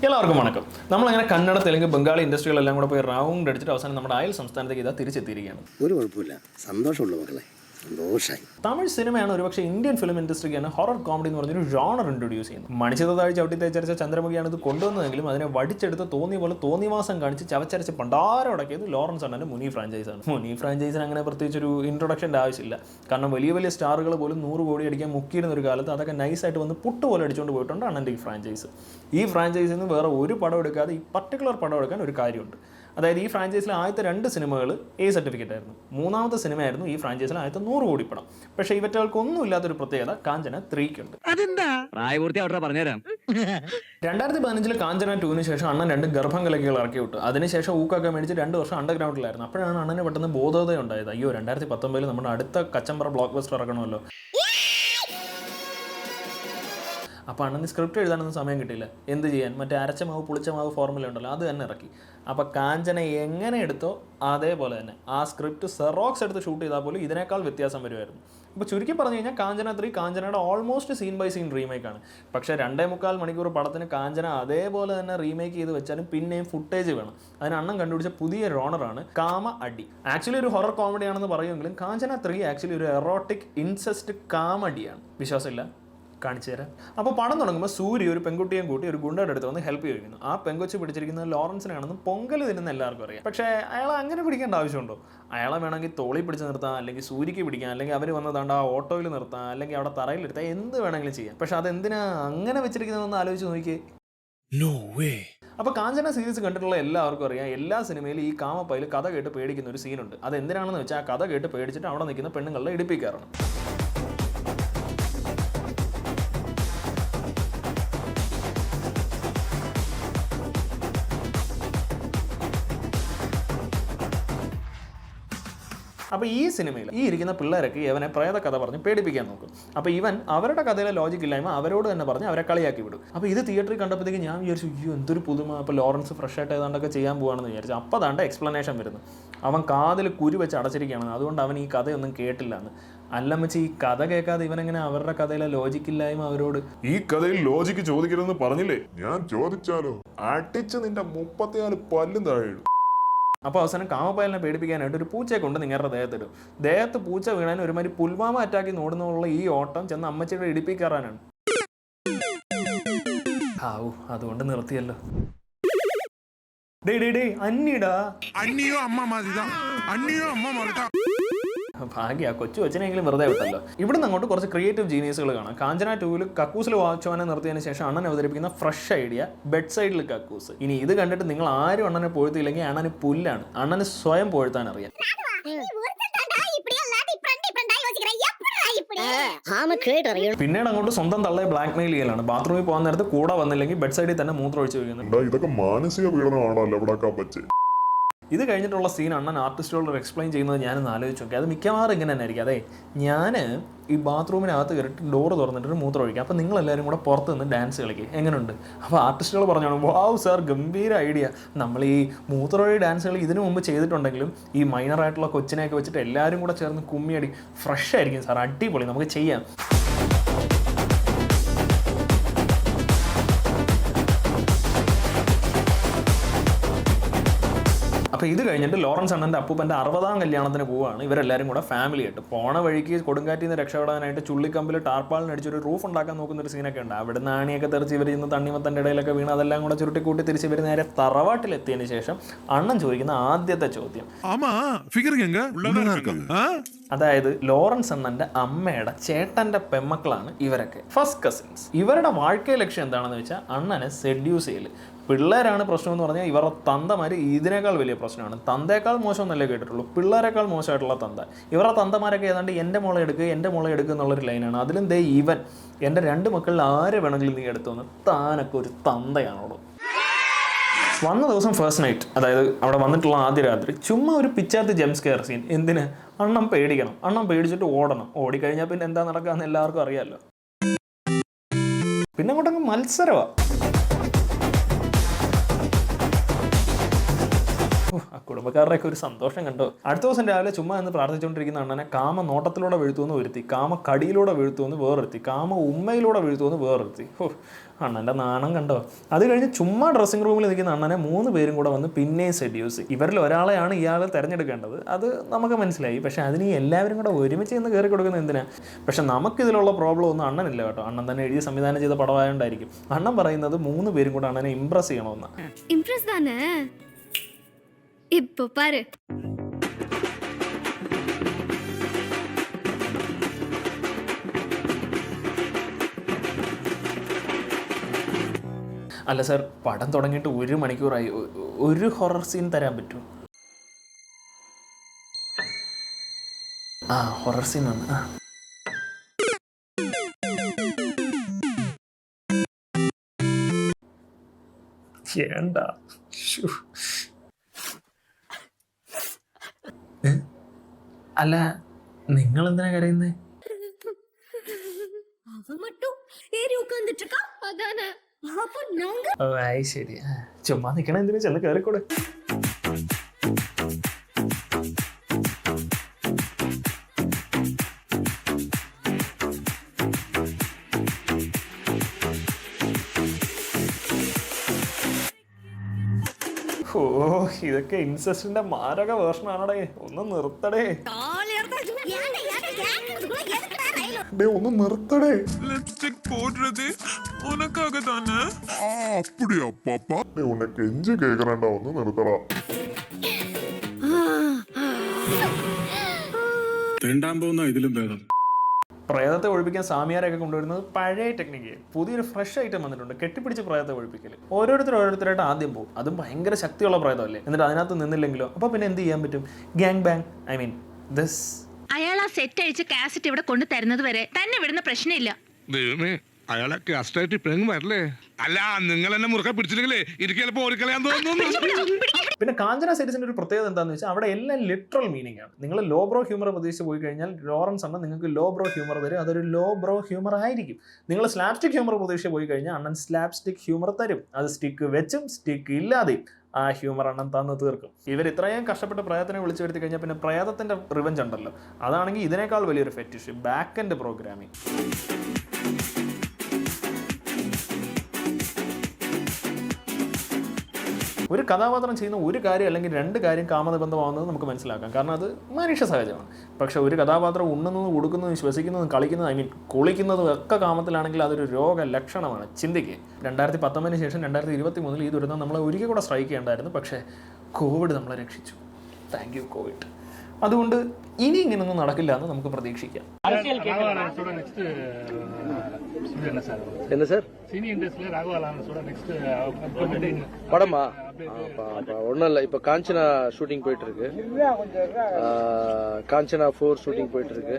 എല്ലാവർക്കും വണക്കം. നമ്മളങ്ങനെ കന്നഡ, തെലുങ്ക്, ബംഗാളി ഇൻഡസ്ട്രികളെല്ലാം കൂടെ പോയി റൗണ്ട് അടിച്ചിട്ട് അവസാനം നമ്മുടെ അയൽ സംസ്ഥാനത്തേക്ക് ഇതാ തിരിച്ചെത്തിയിരിക്കുകയാണ്. ഒരു കുഴപ്പമില്ല, സന്തോഷമുള്ള മക്കളെ, സന്തോഷമായി. തമിഴ് സിനിമയാണ് ഒരുപക്ഷെ ഇന്ത്യൻ ഫിലിം ഇൻഡസ്ട്രിക്കാണ് ഹൊറർ കോമഡി എന്ന് പറഞ്ഞൊരു ജോണർ ഇൻട്രൊഡ്യൂസ് ചെയ്യുന്നത്. മണിച്ചിതാഴ് ചവിട്ടി തേച്ചരച്ച ചന്ദ്രമുഖിയാണ് ഇത് കൊണ്ടുവന്നതെങ്കിലും അതിനെ വടിച്ചെടുത്ത് തോന്നിയ പോലെ തോന്നിവാസം കാണിച്ച് ചവച്ചരച്ച് പണ്ടാരടക്കിയത് ലോറൻസ് അണ്ണൻ്റെ മുനി ഫ്രാഞ്ചൈസാണ്. മുനി ഫ്രാഞ്ചൈസിന് അങ്ങനെ പ്രത്യേകിച്ചൊരു ഇൻട്രൊഡക്ഷൻ്റെ ആവശ്യമില്ല. കാരണം വലിയ വലിയ സ്റ്റാറുകൾ പോലും 100 കോടി അടിക്കാൻ മുക്കിയിരുന്ന ഒരു കാലത്ത് അതൊക്കെ നൈസായിട്ട് വന്ന് പുട്ട് പോലെ അടിച്ചുകൊണ്ട് പോയിട്ടുണ്ട് അണ്ണൻ്റെ ഈ ഫ്രാഞ്ചൈസ്. ഈ ഫ്രാഞ്ചൈസിൽ നിന്ന് വേറെ ഒരു പടം എടുക്കാതെ ഈ പർട്ടിക്കുലർ പടം എടുക്കാൻ ഒരു കാര്യമുണ്ട്. അതായത് ഈ ഫ്രാഞ്ചൈസിലെ ആദ്യത്തെ 2 സിനിമകൾ A സർട്ടിഫിക്കറ്റ് ആയിരുന്നു. 3ാമത്തെ സിനിമയായിരുന്നു ഈ ഫ്രാഞ്ചൈസിലെ ആദ്യത്തെ 100 കോടി പടം. പക്ഷേ ഇവറ്റകൾക്കൊന്നും ഇല്ലാത്തൊരു പ്രത്യേകത കാഞ്ചന 3ക്കുണ്ട്. 2015 കാഞ്ചന 2ന് ശേഷം അണ്ണൻ 2 ഗർഭം കലക്കികൾ ഇറക്കി വിട്ടു. അതിനുശേഷം ഊക്കൊക്കെ മേടിച്ച് 2 വർഷം അണ്ടർഗ്രൗണ്ടിലായിരുന്നു. അപ്പോഴാണ് അണ്ണന് പെട്ടെന്ന് ബോധോദയം ഉണ്ടായത്. അയ്യോ, 2019 നമ്മുടെ അടുത്ത കച്ചമ്പറ ബ്ലോക്ക് ബസ്റ്റർ ഇറക്കണമല്ലോ. അപ്പോൾ അണ്ണന് സ്ക്രിപ്റ്റ് എഴുതാനൊന്നും സമയം കിട്ടിയില്ല. എന്ത് ചെയ്യാൻ, മറ്റേ അരച്ച മാവ് പുളിച്ച മാവ് ഫോർമുല ഉണ്ടല്ലോ, അത് തന്നെ ഇറക്കി. അപ്പോൾ കാഞ്ചന എങ്ങനെ എടുത്തോ അതേപോലെ തന്നെ ആ സ്ക്രിപ്റ്റ് സെറോക്സ് എടുത്ത് ഷൂട്ട് ചെയ്താൽ പോലും ഇതിനേക്കാൾ വ്യത്യാസം വരുമായിരുന്നു. ഇപ്പോൾ ചുരുക്കി പറഞ്ഞു കഴിഞ്ഞാൽ കാഞ്ചന 3 കാഞ്ചനയുടെ ഓൾമോസ്റ്റ് സീൻ ബൈ സീൻ റീമേക്കാണ്. പക്ഷേ 2.25 മണിക്കൂർ പടത്തിന് കാഞ്ചന അതേപോലെ തന്നെ റീമേക്ക് ചെയ്ത് വെച്ചാലും പിന്നെയും ഫുട്ടേജ് വേണം. അതിന് അണ്ണൻ കണ്ടുപിടിച്ച പുതിയ റോണറാണ് കാമ അടി. ആക്ച്വലി ഒരു ഹൊറർ കോമഡി ആണെന്ന് പറയുമെങ്കിലും കാഞ്ചന 3 ആക്ച്വലി ഒരു എറോട്ടിക് ഇൻസെസ്റ്റ് കാമഡിയാണ്. വിശ്വാസമില്ല, കാണിച്ചു തരാം. അപ്പോൾ പടം തുടങ്ങുമ്പോൾ സൂര്യ ഒരു പെൺകുട്ടിയും കൂട്ടി ഒരു ഗുണ്ടയുടെ അടുത്ത് വന്ന് ഹെൽപ്പ് ചോദിക്കുന്നു. ആ പെങ്കൊച്ച് പിടിച്ചിരിക്കുന്നത് ലോറൻസിനാണെന്ന് പൊങ്കൽ തിന്നുന്ന എല്ലാവർക്കും അറിയാം. പക്ഷേ അയാളെ അങ്ങനെ പിടിക്കേണ്ട ആവശ്യമുണ്ടോ? അയാളെ വേണമെങ്കിൽ തോളി പിടിച്ച് നിർത്താം, അല്ലെങ്കിൽ സൂര്യക്ക് പിടിക്കാം, അല്ലെങ്കിൽ അവർ വന്നതാണ്ട് ആ ഓട്ടോയിൽ നിർത്താം, അല്ലെങ്കിൽ അവിടെ തറയിലെടുത്താൽ എന്ത് വേണമെങ്കിലും ചെയ്യാം. പക്ഷെ അതെന്തിനാ അങ്ങനെ വെച്ചിരിക്കുന്നതെന്ന് ആലോചിച്ച് നോക്കിയേ. അപ്പോൾ കാഞ്ചന സീരീസ് കണ്ടിട്ടുള്ള എല്ലാവർക്കും അറിയാം, എല്ലാ സിനിമയിലും ഈ കാമപ്പയിൽ കഥ കേട്ട് പേടിക്കുന്ന ഒരു സീനുണ്ട്. അത് എന്തിനാണെന്ന് വെച്ചാൽ ആ കഥ കേട്ട് പേടിച്ചിട്ട് അവിടെ നിൽക്കുന്ന പെണ്ണുങ്ങളെ ഇടിപ്പിക്കാറാണ്. അപ്പോൾ ഈ സിനിമയിൽ ഈ ഇരിക്കുന്ന പിള്ളേരൊക്കെ ഇവനെ പ്രേത കഥ പറഞ്ഞ് പേടിപ്പിക്കാൻ നോക്കും. അപ്പോൾ ഇവൻ അവരുടെ കഥയിലെ ലോജിക്ക് ഇല്ലായ്മ അവരോട് തന്നെ പറഞ്ഞ് അവരെ കളിയാക്കി വിടും. അപ്പോൾ ഇത് തിയേറ്ററിൽ കണ്ടപ്പോഴത്തേക്ക് ഞാൻ വിചാരിച്ചു, അയ്യോ എന്തൊരു പുതുമ, അപ്പോൾ ലോറൻസ് ഫ്രഷ് ആയിട്ട് ഏതാണ്ടൊക്കെ ചെയ്യാൻ പോവാണെന്ന് വിചാരിച്ചു. അപ്പോൾ അതാണ്ട് എക്സ്പ്ലനേഷൻ വരുന്നു. അവൻ കാതിൽ കുരു വെച്ച് അടച്ചിരിക്കുകയാണ്, അതുകൊണ്ട് അവൻ ഈ കഥയൊന്നും കേട്ടില്ല എന്ന്. അല്ല മച്ചി, ഈ കഥ കേൾക്കാതെ ഇവനെങ്ങനെ അവരുടെ കഥയിലെ ലോജിക്ക് ഇല്ലായ്മ അവരോട്. ഈ കഥയിൽ ലോജിക്ക് ചോദിക്കരുതെന്ന് പറഞ്ഞില്ലേ? ഞാൻ ചോദിച്ചാലോ അടിച്ച് നിന്റെ 34 പല്ലും താഴെ. അപ്പോൾ അവസാനം കാമപ്പയലിനെ പേടിപ്പിക്കാനായിട്ട് ഒരു പൂച്ചയെ കൊണ്ട് നിങ്ങളുടെ ദേഹത്തിടും. ദേഹത്ത് പൂച്ച വീണാൻ ഒരുമാതിരി പുൽവാമ അറ്റാക്കി നോടുന്നുള്ള ഈ ഓട്ടം ചെന്ന് അമ്മച്ചിയുടെ ഇടിപ്പിക്കാറാനാണ്. അതുകൊണ്ട് നിർത്തിയല്ലോ. അന്നിടാ ഭാഗ്യ കൊച്ചു കൊച്ചിനെങ്കിലും വെറുതെ വിട്ടല്ലോ. ഇവിടുന്ന് അങ്ങോട്ട് കുറച്ച് ക്രിയേറ്റീവ് ജീനിയസുകൾ കാണാം. കാഞ്ചന 2-ൽ കക്കൂസിൽ വാച്ചോനെ നിർത്തിയതിന് ശേഷം അണ്ണൻ അവതരിപ്പിക്കുന്ന ഫ്രഷ് ഐഡിയ ബെഡ് സൈഡിൽ കക്കൂസ്. ഇനി ഇത് കണ്ടിട്ട് നിങ്ങൾ ആരും അണ്ണനെ പൊഴുത്തില്ലെങ്കിൽ അണ്ണന് പുല്ലാണ്. അണ്ണന് സ്വയം പൊഴുത്താൻ അറിയാം. പിന്നീട് അങ്ങോട്ട് സ്വന്തം തള്ളയെ ബ്ലാക്ക് മെയിൽ ചെയ്യലാണ്. ബാത്റൂമിൽ പോകാൻ നേരത്ത് കൂടെ വന്നില്ലെങ്കിൽ ബെഡ് സൈഡിൽ തന്നെ മൂത്രം ഒഴിച്ച് വയ്ക്കുന്നുണ്ട്. ഇതൊക്കെ മാനസിക പീഡനമാണല്ലോ ഇവിടെ പറ്റി. ഇത് കഴിഞ്ഞിട്ടുള്ള സീൻ അണ്ണൻ ആർട്ടിസ്റ്റുകളോട് എക്സ്പ്ലെയിൻ ചെയ്യുന്നത് ഞാനൊന്ന് ആലോചിച്ച് നോക്കി. അത് മിക്കവാറും ഇങ്ങനെ തന്നെ ആയിരിക്കും. അതെ, ഞാൻ ഈ ബാത്റൂമിനകത്ത് കയറിയിട്ട് ഡോറ് തുറന്നിട്ട് മൂത്രം ഒഴിക്കാം, അപ്പോൾ നിങ്ങളെല്ലാവരും കൂടെ പുറത്ത് നിന്ന് ഡാൻസ് കളിക്കുക, എങ്ങനെയുണ്ട്? അപ്പോൾ ആർട്ടിസ്റ്റുകൾ പറഞ്ഞോളൂ, വാവ് സാർ, ഗംഭീര ഐഡിയ. നമ്മൾ ഈ മൂത്രമൊഴി ഡാൻസുകൾ ഇതിനു മുമ്പ് ചെയ്തിട്ടുണ്ടെങ്കിലും ഈ മൈനറായിട്ടുള്ള കൊച്ചിനെയൊക്കെ വെച്ചിട്ട് എല്ലാവരും കൂടെ ചേർന്ന് കുമ്മിയടി ഫ്രഷ് ആയിരിക്കും സാർ, അടിപൊളി, നമുക്ക് ചെയ്യാം. അപ്പോൾ ഇത് കഴിഞ്ഞിട്ട് ലോറൻസ് അണ്ണൻ്റെ അപ്പൂപ്പൻ്റെ 60ാം കല്യാണത്തിന് പോവുകയാണ് ഇവരെല്ലാവരും കൂടെ ഫാമിലി ആയിട്ട്. പോണ വഴിക്ക് കൊടുങ്കാറ്റിൽ നിന്ന് രക്ഷപ്പെടാനായിട്ട് ചുള്ളിക്കമ്പിൽ ടാർപ്പാളിനടിച്ചൊരു റൂഫ് ഉണ്ടാക്കാൻ നോക്കുന്നൊരു സീനൊക്കെ ഉണ്ട്. അവിടെ നിന്ന് ആണിയൊക്കെ തെറിച്ച് ഇവർ ഇന്ന് തണ്ണിമത്തൻ്റെ ഇടയിലൊക്കെ വീണ് അതെല്ലാം കൂടെ ചുരുട്ടിക്കൂട്ടി തിരിച്ച് ഇവർ നേരെ തറവാട്ടിലെത്തിയതിന് ശേഷം അണ്ണൻ ചോദിക്കുന്ന ആദ്യത്തെ ചോദ്യം, അതായത് ലോറൻസ് അണ്ണൻ്റെ അമ്മയുടെ ചേട്ടൻ്റെ പെമ്മക്കളാണ് ഇവരൊക്കെ, ഫസ്റ്റ് കസിൻസ്. ഇവരുടെ വാഴ്ക്കൈ ലക്ഷ്യം എന്താണെന്ന് വെച്ചാൽ അണ്ണനെ സെഡ്യൂസ് ചെയ്യൽ. പിള്ളേരാണ് പ്രശ്നം എന്ന് പറഞ്ഞാൽ ഇവരുടെ തന്തമാർ ഇതിനേക്കാൾ വലിയ പ്രശ്നമാണ്. തന്തേക്കാൾ മോശമെന്നല്ലേ കേട്ടിട്ടുള്ളൂ, പിള്ളേരെക്കാൾ മോശമായിട്ടുള്ള തന്ത. ഇവരുടെ തന്തമാരൊക്കെ ഏതാണ്ട് എൻ്റെ മോളെ എടുക്കുക എന്നുള്ളൊരു ലൈനാണ്. അതിലും ദേ ഇവൻ, എൻ്റെ 2 മക്കളിൽ ആരെ വേണമെങ്കിലും നീ എടുത്തോന്ന്, താനൊക്കെ ഒരു തന്തയാണോളൂ. വന്ന ദിവസം ഫസ്റ്റ് നൈറ്റ്, അതായത് അവിടെ വന്നിട്ടുള്ള ആദ്യ രാത്രി ചുമ്മാ ഒരു പിച്ചാത്ത് ജംപ് സ്കെയർ സീൻ. എന്തിന്? അണ്ണം പേടിക്കണം, അണ്ണം പേടിച്ചിട്ട് ഓടണം. ഓടിക്കഴിഞ്ഞാൽ പിന്നെ എന്താ നടക്കാന്ന് എല്ലാവർക്കും അറിയാമല്ലോ. പിന്നെ അങ്ങോട്ടങ്ങ് മത്സരമാണ്. ആ കുടുംബക്കാരുടെയൊക്കെ ഒരു സന്തോഷം കണ്ടോ. അടുത്ത ദിവസം രാവിലെ ചുമ്മാ എന്ന് പ്രാർത്ഥിച്ചുകൊണ്ടിരിക്കുന്ന അണ്ണനെ കാമ നോട്ടത്തിലൂടെ വീഴ്ത്തുമെന്ന് വരുത്തി, കാമ കടിയിലൂടെ വീഴ്ത്തുമെന്ന് വേറെത്തി, കാമ ഉമ്മയിലൂടെ വീഴ്ത്തുമെന്ന് വേറെത്തി. അണ്ണൻ്റെ നാണം കണ്ടോ. അത് കഴിഞ്ഞ് ചുമ്മാ ഡ്രസ്സിംഗ് റൂമിൽ നിൽക്കുന്ന അണ്ണനെ 3 പേരും കൂടെ വന്ന് പിന്നെയും സെഡ്യൂസ് ചെയ്യും. ഇവരിൽ ഒരാളെയാണ് ഇയാൾ തിരഞ്ഞെടുക്കേണ്ടത്, അത് നമുക്ക് മനസ്സിലായി. പക്ഷേ അതിന് ഈ എല്ലാവരും കൂടെ ഒരുമിച്ച് നിന്ന് കയറി കൊടുക്കുന്നത് എന്തിനാ? പക്ഷെ നമുക്കിതിലുള്ള പ്രോബ്ലം ഒന്നും അണ്ണനില്ല കേട്ടോ. അണ്ണൻ തന്നെ എഴുതി സംവിധാനം ചെയ്ത പടമായോണ്ടായിരിക്കും. അണ്ണൻ പറയുന്നത് 3 പേരും കൂടെ അണ്ണനെ ഇംപ്രസ് ചെയ്യണമെന്നാണ്. ഇംപ്രസ് താനേ ഇപ്പൊ പാര്. അല്ല സാർ, പടം തുടങ്ങിയിട്ട് 1 മണിക്കൂറായി. ഒരു ഹൊറർ സീൻ തരാൻ പറ്റുമോ? ആ ഹൊറർ സീൻ ആണ്. ആ വേണ്ട. അല്ല, നിങ്ങൾ എന്തിനാ കരയുന്നേ? അവ മട്ടും ഏരി ഉക്കാந்துட்டு இருக்கா அதானே. அப்ப நாங்க ഓ ആയി ശരി. ചുമ്മാ നിൽക്കണ എന്തിനാ, ചെന്ന് കയറിക്കൂടെ. ഓ ഇതൊക്കെ ഇൻസെസ്റ്റിന്റെ മാരക വേർഷനാണടേ. ഒന്ന് നിർത്തടേ. ഒന്ന് നിർത്തടേ. പോടുறது உனக்காக தானே. அப்படியா பாப்பா? உன்னை கெஞ்சு கேக்குறேன்டா, ഒന്ന് നിർത്തടാ. തെണ്ടാൻ പോകുന്ന ഇതിലും ഭേദം. പ്രേതത്തെ ഒഴിപ്പിക്കാൻ സാമിയാരെയൊക്കെ കൊണ്ടുവരുന്നത് പഴയ ടെക്നിക്ക്. പുതിയൊരു ഫ്രഷ് ഐറ്റം വന്നിട്ടുണ്ട്, കെട്ടിപ്പിടിച്ച് പ്രേതത്തെ ഒഴിപ്പിക്കൽ. ഓരോരുത്തരായിട്ട് ആദ്യം പോകും. അതും ഭയങ്കര ശക്തിയുള്ള പ്രേതമല്ലേ. എന്നിട്ട് അതിനകത്ത് നിന്നില്ലെങ്കിലോ? അപ്പോൾ പിന്നെ എന്ത് ചെയ്യാൻ പറ്റും? Gang bang, I mean this. അയാൾ ആ സെറ്റ് അഴിച്ച് കാസറ്റ് ഇവിടെ കൊണ്ടു തരുന്നത് വരെ തന്നെ വിടുന്ന പ്രശ്നമില്ല. ദൈവമേ, അയാളെ കാസ്റ്റായിട്ട് ഇപ്പഴെങ്കിലും വരല്ലേ. അല്ല, നിങ്ങൾ എന്നെ മുറുക്കെ പിടിച്ചില്ലെങ്കിലേ എനിക്ക് ചിലപ്പോൾ ഓടിക്കളയാൻ തോന്നുന്നു. പിന്നെ കാഞ്ചന സീരീസിന്റെ ഒരു പ്രത്യേകത എന്താണെന്ന് വെച്ചാൽ അവിടെ എല്ലാം ലിറ്ററൽ മീനിങ് ആണ്. നിങ്ങൾ ലോ ബ്രോ ഹ്യൂമർ പ്രതീക്ഷിച്ച് പോയി കഴിഞ്ഞാൽ ലോറൻസ് അണ്ണൻ നിങ്ങൾക്ക് ലോ ബ്രോ ഹ്യൂമർ തരും. അതൊരു ലോ ബ്രോ ഹ്യൂമർ ആയിരിക്കും. നിങ്ങൾ സ്ലാപ്സ്റ്റിക് ഹ്യൂമർ പ്രതീക്ഷിച്ച് പോയി കഴിഞ്ഞാൽ അണ്ണൻ സ്ലാപ്സ്റ്റിക് ഹ്യൂമർ തരും. അത് സ്റ്റിക്ക് വെച്ചും സ്റ്റിക്ക് ഇല്ലാതെയും ആ ഹ്യൂമർ അണ്ണൻ തന്നു തീർക്കും. ഇവർ ഇത്രയും കഷ്ടപ്പെട്ട് പ്രേതത്തിനെ വിളിച്ചു വരുത്തി കഴിഞ്ഞാൽ പിന്നെ പ്രേതത്തിന്റെ റിവെഞ്ച് ഉണ്ടല്ലോ, അതാണെങ്കിൽ ഇതിനേക്കാൾ വലിയൊരു ഫെറ്റിഷ്, ബാക്ക് എൻഡ് പ്രോഗ്രാമിംഗ്. ഒരു കഥാപാത്രം ചെയ്യുന്ന ഒരു കാര്യം അല്ലെങ്കിൽ 2 കാര്യം കാമനിബന്ധമാവുന്നത് നമുക്ക് മനസ്സിലാക്കാം, കാരണം അത് മനുഷ്യ സഹജമാണ്. പക്ഷെ ഒരു കഥാപാത്രം ഉണ്ണുന്നതും ഉടുക്കുന്നതും ശ്വസിക്കുന്നതും കളിക്കുന്നതും ഐ മീൻ കുളിക്കുന്നതും ഒക്കെ കാമത്തിലാണെങ്കിൽ അതൊരു രോഗലക്ഷണമാണ്. ചിന്തിക്കുക. 2019 ശേഷം 2023 ഈ ദുരന്തം നമ്മളെ ഒരിക്കൽ കൂടെ സ്ട്രൈക്ക് ചെയ്യേണ്ടായിരുന്നു. പക്ഷേ കോവിഡ് നമ്മളെ രക്ഷിച്ചു. Thank you Covid. അതുകൊണ്ട് ഇനി ഇങ്ങനൊന്നും നടക്കില്ല എന്ന് നമുക്ക് പ്രതീക്ഷിക്കാം. என்ன சார் படமா? ஒன்றும் இல்லை, இப்போ காஞ்சனா ஷூட்டிங் போயிட்டு இருக்கு. காஞ்சனா 4 ஷூட்டிங் போயிட்டு இருக்கு.